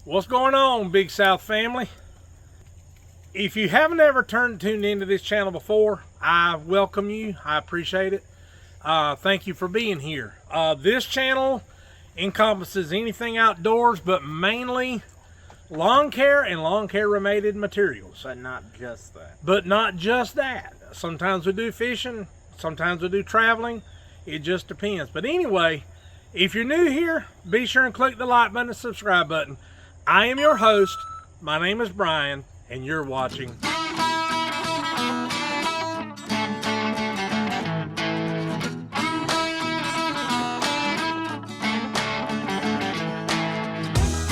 What's going on, Big South family? If you haven't ever tuned into this channel before, I welcome you. I appreciate it. Thank you for being here. This channel encompasses anything outdoors, but mainly lawn care and lawn care related materials. But not just that. But not just that. Sometimes we do fishing, sometimes we do traveling. It just depends. But anyway, if you're new here, be sure and click the like button and subscribe button. I am your host. My name is Brian, and you're watching.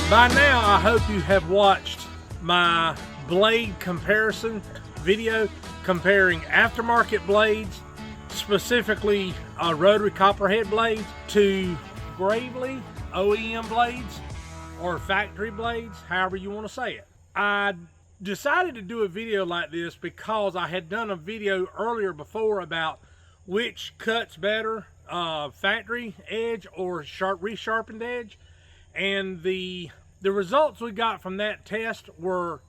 By now, I hope you have watched my blade comparison video comparing aftermarket blades, specifically rotary copperhead blades, to Gravely OEM blades or factory blades, however you want to say it. I decided to do a video like this because I had done a video earlier before about which cuts better, factory edge or resharpened edge, and the results we got from that test were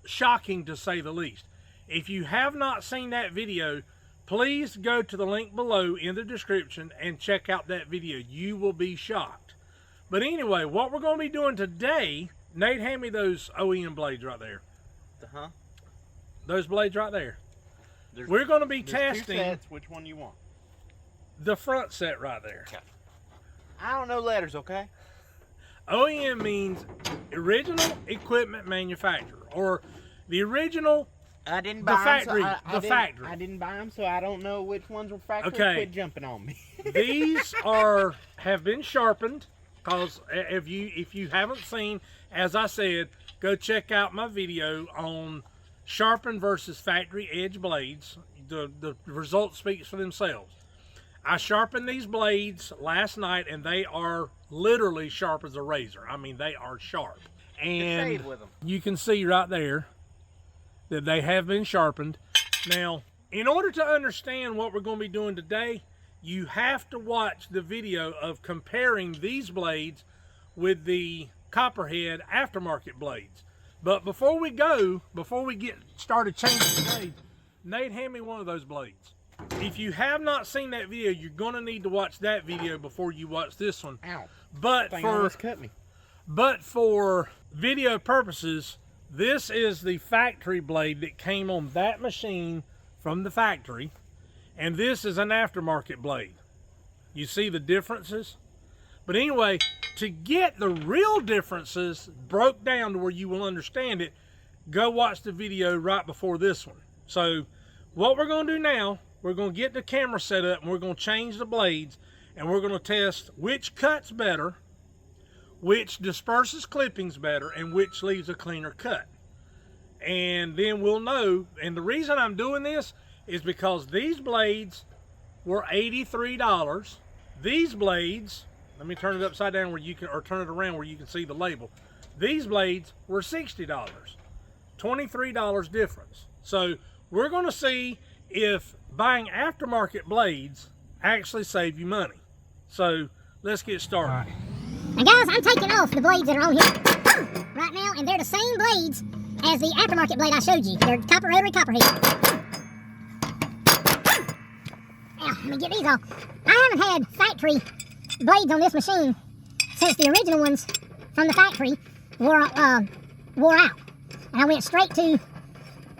shocking, to say the least. If you have not seen that video, please go to the link below in the description and check out that video. You will be shocked. But anyway, what we're going to be doing today, Nate, hand me those OEM blades right there. Those blades right there. We're going to be testing. 2 sets. Which one you want? The front set right there. Okay. I don't know letters, okay? OEM means original equipment manufacturer, or the original. I didn't buy factory. Factory. I didn't buy them, so I don't know which ones were factory. Okay. Quit jumping on me. These have been sharpened. Because if you haven't seen, as I said, go check out my video on sharpened versus factory edge blades. The results speaks for themselves. I sharpened these blades last night, and they are literally sharp as a razor. I mean, they are sharp. And with them. You can see right there that they have been sharpened. Now, in order to understand what we're going to be doing today, you have to watch the video of comparing these blades with the copperhead aftermarket blades. But before we get started changing blades, Nate, hand me one of those blades. If you have not seen that video, you're going to need to watch that video before you watch this one. Ow. But for video purposes, this is the factory blade that came on that machine from the factory. And this is an aftermarket blade. You see the differences? But anyway, to get the real differences broke down to where you will understand it, go watch the video right before this one. So what we're going to do now, we're going to get the camera set up, and we're going to change the blades, and we're going to test which cuts better, which disperses clippings better, and which leaves a cleaner cut. And then we'll know. And the reason I'm doing this is because these blades were $83. These blades, let me turn it upside down where you can, or turn it around where you can see the label. These blades were $60. $23 difference. So we're going to see if buying aftermarket blades actually save you money. So let's get started. Right. Now guys, I'm taking off the blades that are on here right now, and they're the same blades as the aftermarket blade I showed you. They're rotary copperhead. Let me get these off. I haven't had factory blades on this machine since the original ones from the factory wore out. And I went straight to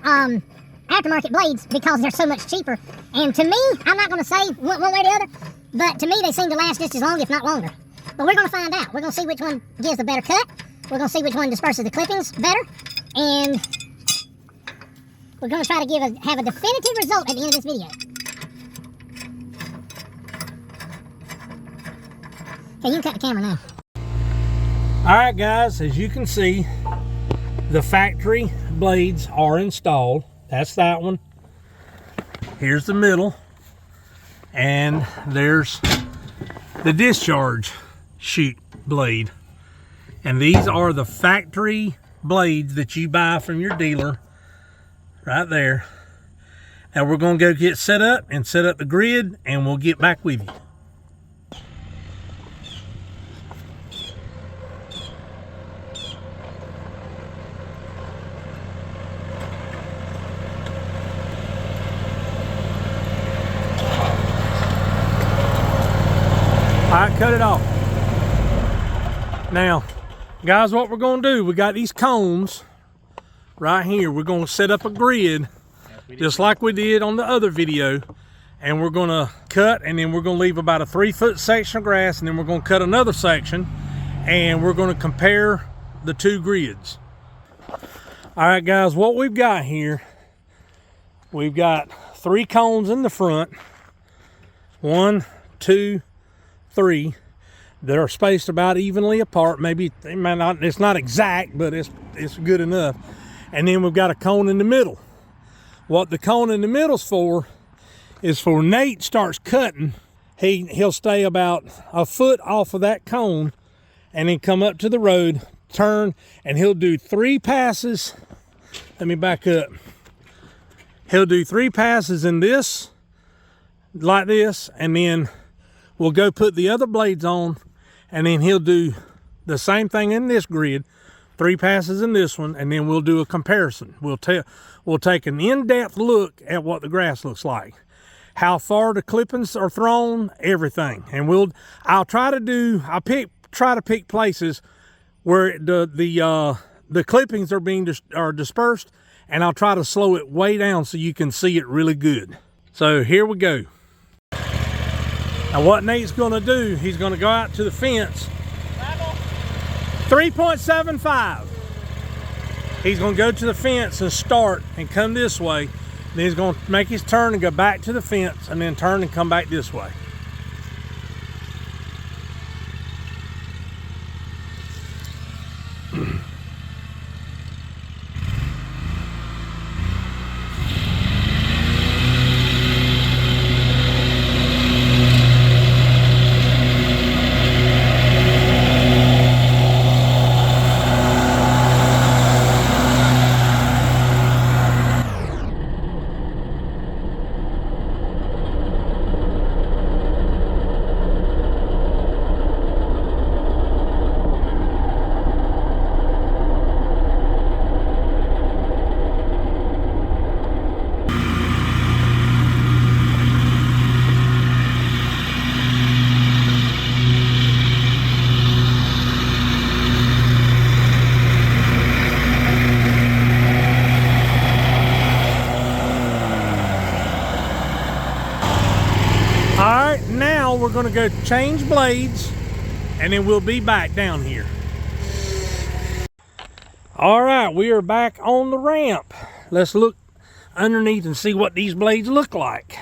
aftermarket blades because they're so much cheaper. And to me, I'm not going to say one way or the other, but to me they seem to last just as long, if not longer. But we're going to find out. We're going to see which one gives the better cut. We're going to see which one disperses the clippings better. And we're going to try to have a definitive result at the end of this video. Okay, you can cut the camera now. Alright guys, as you can see, the factory blades are installed. That's that one. Here's the middle. And there's the discharge chute blade. And these are the factory blades that you buy from your dealer right there. Now we're going to go get set up and set up the grid, and we'll get back with you. cut it off. Now, guys, what we're gonna do, we got these cones right here. We're gonna set up a grid just like we did on the other video, and we're gonna cut, and then we're gonna leave about a 3-foot section of grass, and then we're gonna cut another section, and we're gonna compare the two grids. All right, guys, what we've got here, we've got 3 cones in the front, 1, 2, 3, that are spaced about evenly apart. Maybe they might not, it's not exact, but it's good enough. And then we've got a cone in the middle. What the cone in the middle's for is for Nate starts cutting, he'll stay about a foot off of that cone and then come up to the road, turn, and he'll do 3 passes. Let me back up. He'll do 3 passes in this, like this, and then we'll go put the other blades on, and then he'll do the same thing in this grid, 3 passes in this one, and then we'll do a comparison. We'll take an in-depth look at what the grass looks like, how far the clippings are thrown, everything. And I'll try to pick places where the clippings are dispersed, and I'll try to slow it way down so you can see it really good. So here we go. Now what Nate's gonna do, he's gonna go out to the fence. 3.75. He's gonna go to the fence and start and come this way. Then he's gonna make his turn and go back to the fence and then turn and come back this way. Now we're going to go change blades, and then we'll be back down here. All right, we are back on the ramp. Let's look underneath and see what these blades look like.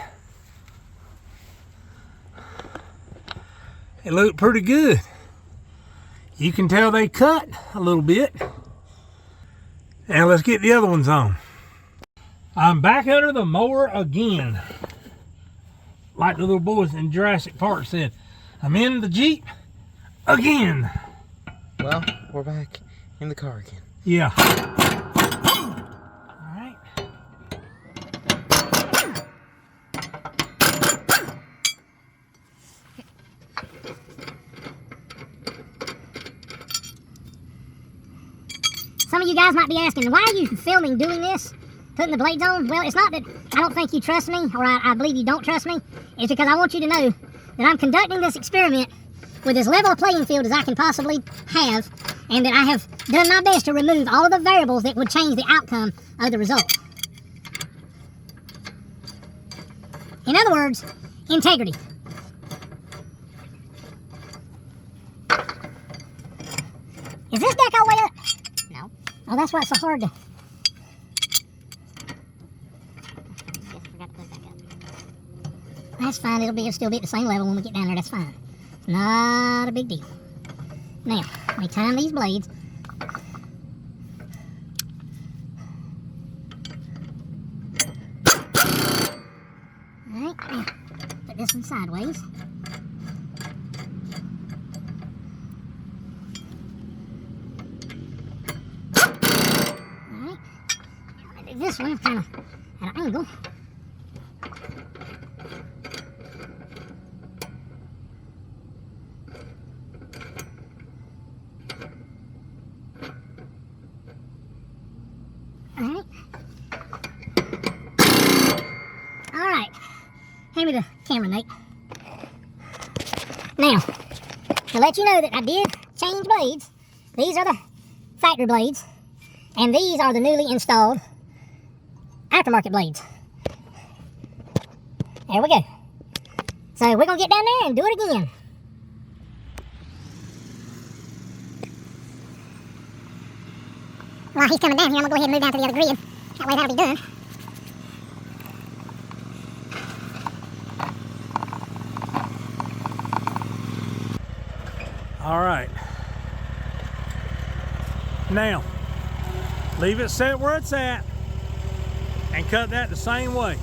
They look pretty good. You can tell they cut a little bit. Now let's get the other ones on. I'm back under the mower again. Like the little boys in Jurassic Park said, I'm in the Jeep again. Well, we're back in the car again. Yeah. All right. Some of you guys might be asking, why are you filming doing this? Putting the blades on? Well, it's not that I don't think you trust me, or I believe you don't trust me. It's because I want you to know that I'm conducting this experiment with as level a playing field as I can possibly have, and that I have done my best to remove all of the variables that would change the outcome of the result. In other words, integrity. Is this deck all the way up? No. Oh, that's why it's so hard to... That's fine, it'll still be at the same level when we get down there, that's fine. It's not a big deal. Now, let me time these blades. Alright, now, put this one sideways. Alright, this one kind of at an angle. Alright, hand me the camera, Nate. Now, to let you know that I did change blades. These are the factory blades, and these are the newly installed aftermarket blades. There we go. So we're gonna get down there and do it again. While he's coming down here, I'm gonna go ahead and move down to the other grid. That way that'll be done. All right. Now, leave it set where it's at and cut that the same way.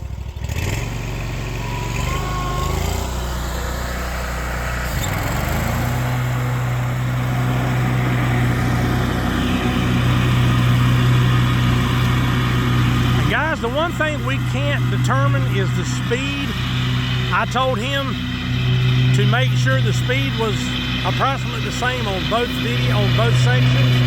And guys, the one thing we can't determine is the speed. I told him to make sure the speed was approximately the same on both sections.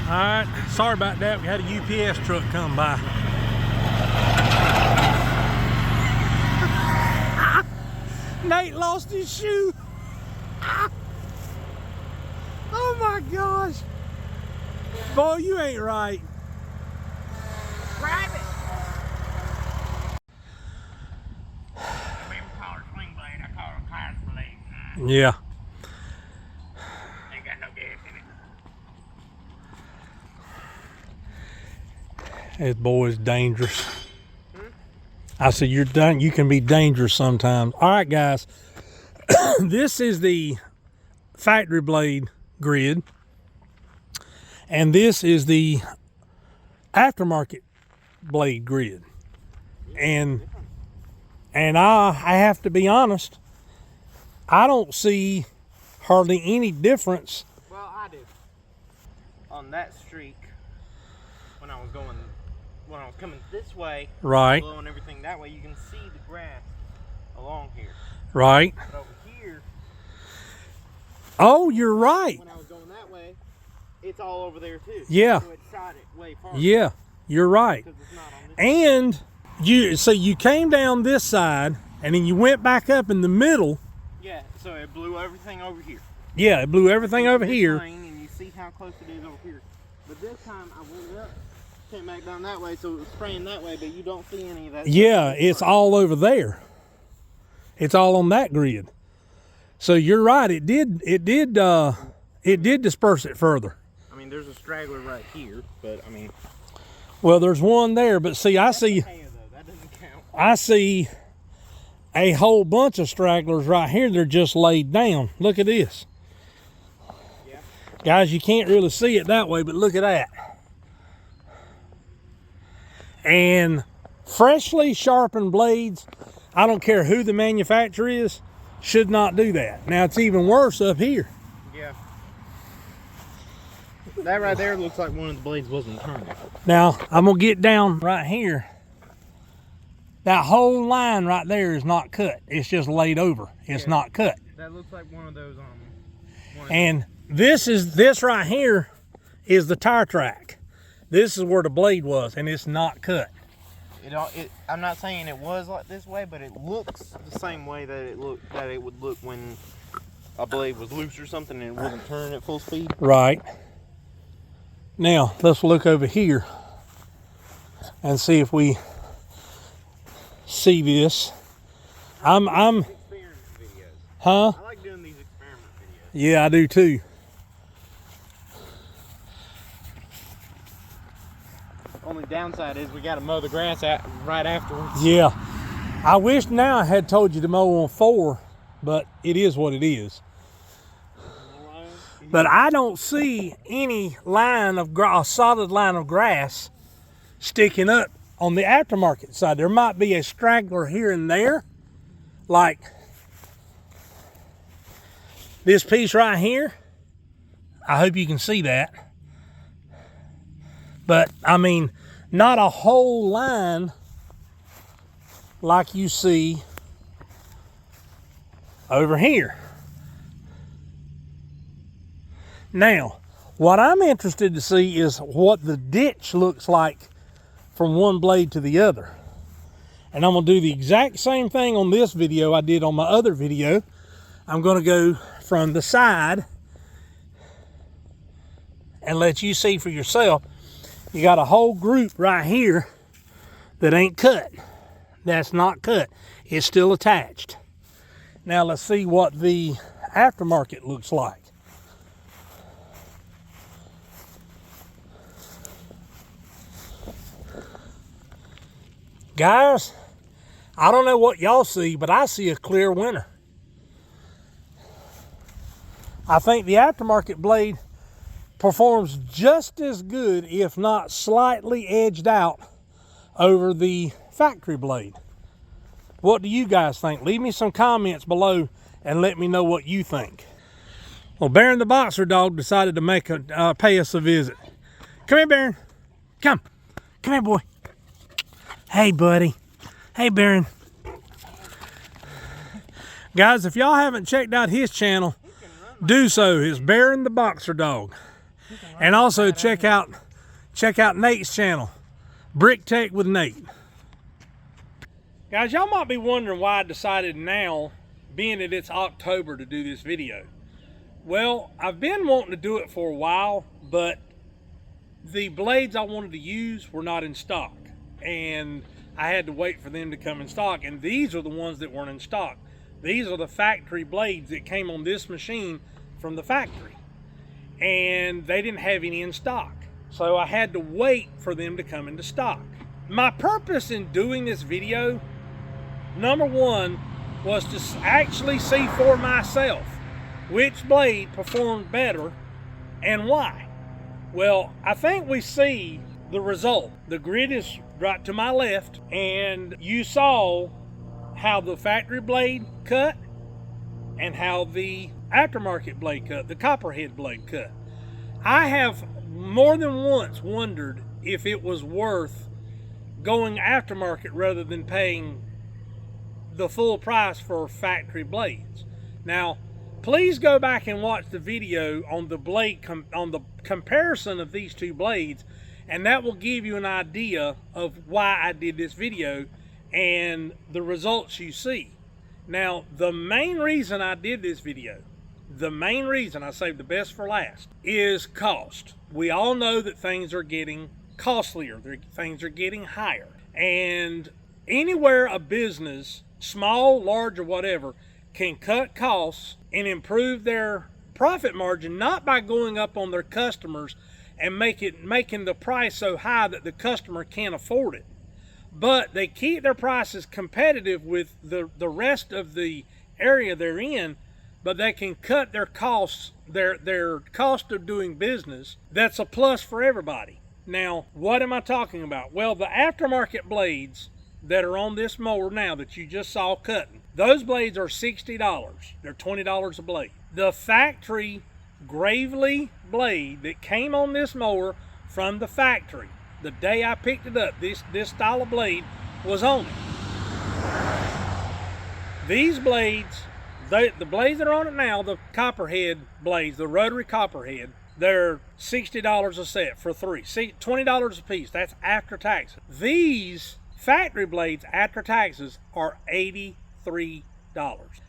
All right, sorry about that. We had a UPS truck come by. Nate lost his shoe. Oh my gosh. Boy, you ain't right. Grab it. We call it swing blade. I call it class blade. Yeah. Ain't got no gas in it. This boy is dangerous. I said, you're done. You can be dangerous sometimes. All right, guys. This is the factory blade grid. And this is the aftermarket blade grid. And I have to be honest, I don't see hardly any difference. Well, I do. On that streak, when I was coming this way, Right. blowing everything that way, you can see the grass along here. Right. But over here, Oh, you're right. when I was going that way, it's all over there too. Yeah. So it shot it way farther. Yeah, you're right. Because it's not on this And you came down this side and then you went back up in the middle. Yeah, so it blew everything over here. Yeah, it blew everything over This here. lane, and you see how close it is over here. But this time I went up, came back down that way, so it was spraying that way, but you don't see any of that. Yeah, it's all over there. It's all on that grid. So you're right. It did disperse it further. I mean, there's a straggler right here, but I mean. Well, there's one there, but see, I see That doesn't count. I see a whole bunch of stragglers right here. They're just laid down. Look at this. Yeah. Guys, you can't really see it that way, but look at that. And freshly sharpened blades, I don't care who the manufacturer is, should not do that. Now, it's even worse up here. Yeah. That right there looks like one of the blades wasn't turning. Now, I'm going to get down right here. That whole line right there is not cut. It's just laid over. It's not cut. That looks like one of those And this right here is the tire track. This is where the blade was, and it's not cut. I'm not saying it was like this way, but it looks the same way that it would look when a blade was loose or something and it wasn't turning at full speed. Right. Now, let's look over here and see if we see this. Experiment videos. Huh? I like doing these experiment videos. Yeah, I do too. Only downside is we got to mow the grass out right afterwards. Yeah. I wish now I had told you to mow on 4, but it is what it is. But I don't see any line of a solid line of grass sticking up on the aftermarket side. There might be a straggler here and there, like this piece right here. I hope you can see that. But I mean, not a whole line like you see over here. Now, what I'm interested to see is what the ditch looks like from one blade to the other. And I'm gonna do the exact same thing on this video I did on my other video. I'm gonna go from the side and let you see for yourself. You got a whole group right here that ain't cut. That's not cut. It's still attached. Now let's see what the aftermarket looks like. Guys, I don't know what y'all see, but I see a clear winner. I think the aftermarket blade performs just as good, if not slightly edged out, over the factory blade. What do you guys think? Leave me some comments below and let me know what you think. Well, Baron the boxer dog decided to pay us a visit. Come here, Baron. Come here, boy. Hey, buddy. Hey, Baron. Guys, if y'all haven't checked out his channel, do so. It's Baron the boxer dog. And also check out Nate's channel, Brick Tech with Nate. Guys, y'all might be wondering why I decided now, being that it's October, to do this video. Well, I've been wanting to do it for a while, but the blades I wanted to use were not in stock, and I had to wait for them to come in stock, and these are the ones that weren't in stock. These are the factory blades that came on this machine from the factory, and they didn't have any in stock, so I had to wait for them to come into stock. My purpose in doing this video, number one, was to actually see for myself which blade performed better and why. Well, I think we see the result. The grid is right to my left, and you saw how the factory blade cut and how the aftermarket blade cut, the copperhead blade cut. I have more than once wondered if it was worth going aftermarket rather than paying the full price for factory blades. Now, please go back and watch the video on the blade on the comparison of these two blades, and that will give you an idea of why I did this video and the results you see. Now, the main reason I did this video, the main reason I saved the best for last, is cost. We all know that things are getting costlier, things are getting higher, and anywhere a business, small, large, or whatever, can cut costs and improve their profit margin, not by going up on their customers and making the price so high that the customer can't afford it, but they keep their prices competitive with the rest of the area they're in, but they can cut their costs, their cost of doing business. That's a plus for everybody. Now, what am I talking about? Well, the aftermarket blades that are on this mower now that you just saw cutting, those blades are $60. They're $20 a blade. The factory Gravely blade that came on this mower from the factory, the day I picked it up, this style of blade was on it. These blades, the blades that are on it now, the copperhead blades, the rotary copperhead, they're $60 a set for three. See, $20 a piece. That's after taxes. These factory blades after taxes are $83.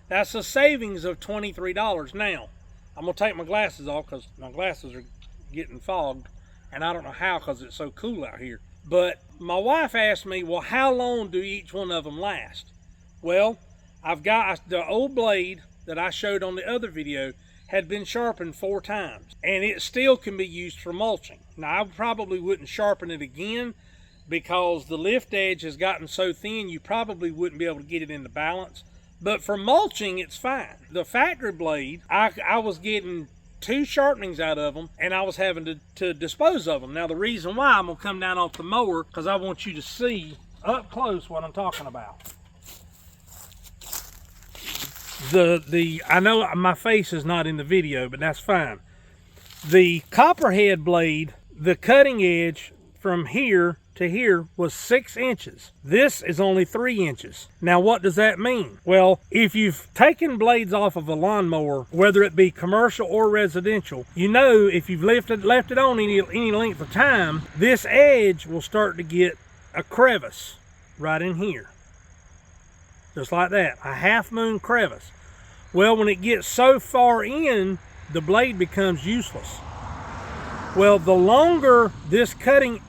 That's a savings of $23. Now, I'm gonna take my glasses off because my glasses are getting fogged, and I don't know how because it's so cool out here. But my wife asked me, well, how long do each one of them last? Well, I've got the old blade that I showed on the other video had been sharpened 4 times, and it still can be used for mulching. Now, I probably wouldn't sharpen it again because the lift edge has gotten so thin you probably wouldn't be able to get it into balance. But for mulching, it's fine. The factory blade, I was getting 2 sharpenings out of them, and I was having to dispose of them. Now, the reason why, I'm going to come down off the mower because I want you to see up close what I'm talking about. I know my face is not in the video, but that's fine. The copperhead blade, the cutting edge from here to here was 6 inches. This is only 3 inches. Now what does that mean? Well, if you've taken blades off of a lawnmower, whether it be commercial or residential, you know if you've left it on any length of time, this edge will start to get a crevice right in here. Just like that, a half moon crevice. Well, when it gets so far in, the blade becomes useless. Well, the longer this cutting,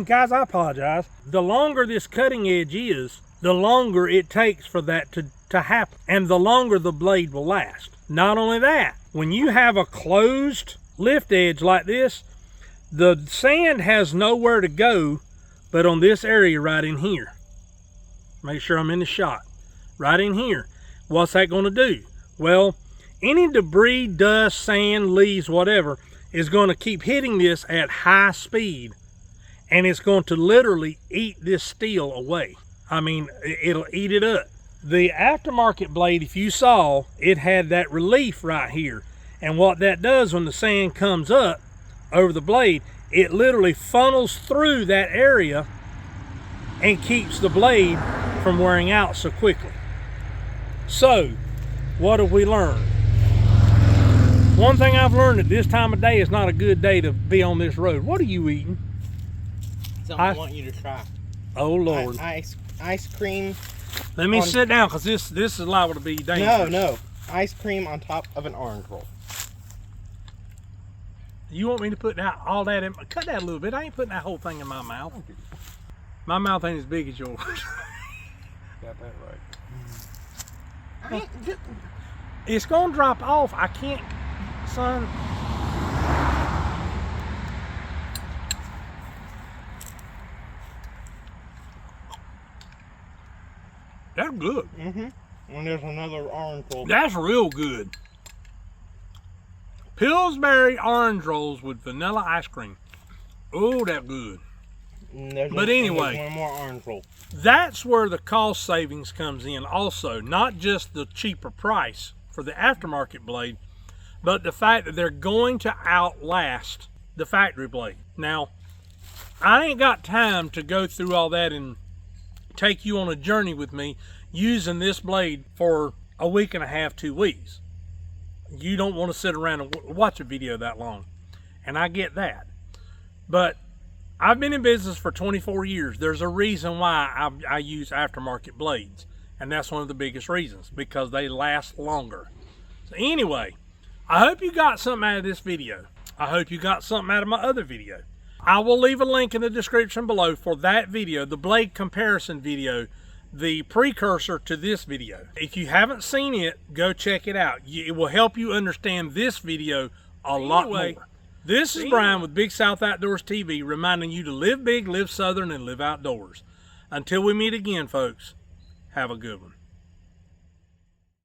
guys, I apologize. The longer this cutting edge is, the longer it takes for that to happen, and the longer the blade will last. Not only that, when you have a closed lift edge like this, the sand has nowhere to go but on this area right in here. Make sure I'm in the shot. Right in here. What's that going to do? Well, any debris, dust, sand, leaves, whatever, is going to keep hitting this at high speed, and it's going to literally eat this steel away. I mean, it'll eat it up. The aftermarket blade, if you saw, it had that relief right here. And what that does when the sand comes up over the blade, it literally funnels through that area and keeps the blade from wearing out so quickly. So, what have we learned? One thing I've learned, that this time of day is not a good day to be on this road. What are you eating? Something I want you to try. Oh Lord. Ice cream. Let me sit down, because this is liable to be dangerous. No. Ice cream on top of an orange roll. You want me to put that, all that in? Cut that a little bit. I ain't putting that whole thing in my mouth. My mouth ain't as big as yours. Got that right. It's gonna drop off. I can't, son. That's good. And there's another orange roll. That's real good. Pillsbury orange rolls with vanilla ice cream. Oh, that's good. But anyway, one more orange roll. That's where the cost savings comes in also. Not just the cheaper price for the aftermarket blade, but the fact that they're going to outlast the factory blade. Now, I ain't got time to go through all that and take you on a journey with me using this blade for a week and a half, 2 weeks. You don't want to sit around and watch a video that long, and I get that. But I've been in business for 24 years. There's a reason why I use aftermarket blades, and that's one of the biggest reasons, because they last longer. So anyway, I hope you got something out of this video. I hope you got something out of my other video. I will leave a link in the description below for that video, the blade comparison video, the precursor to this video. If you haven't seen it, go check it out. It will help you understand this video a lot more. This is Brian with Big South Outdoors TV, reminding you to live big, live southern, and live outdoors. Until we meet again, folks, have a good one.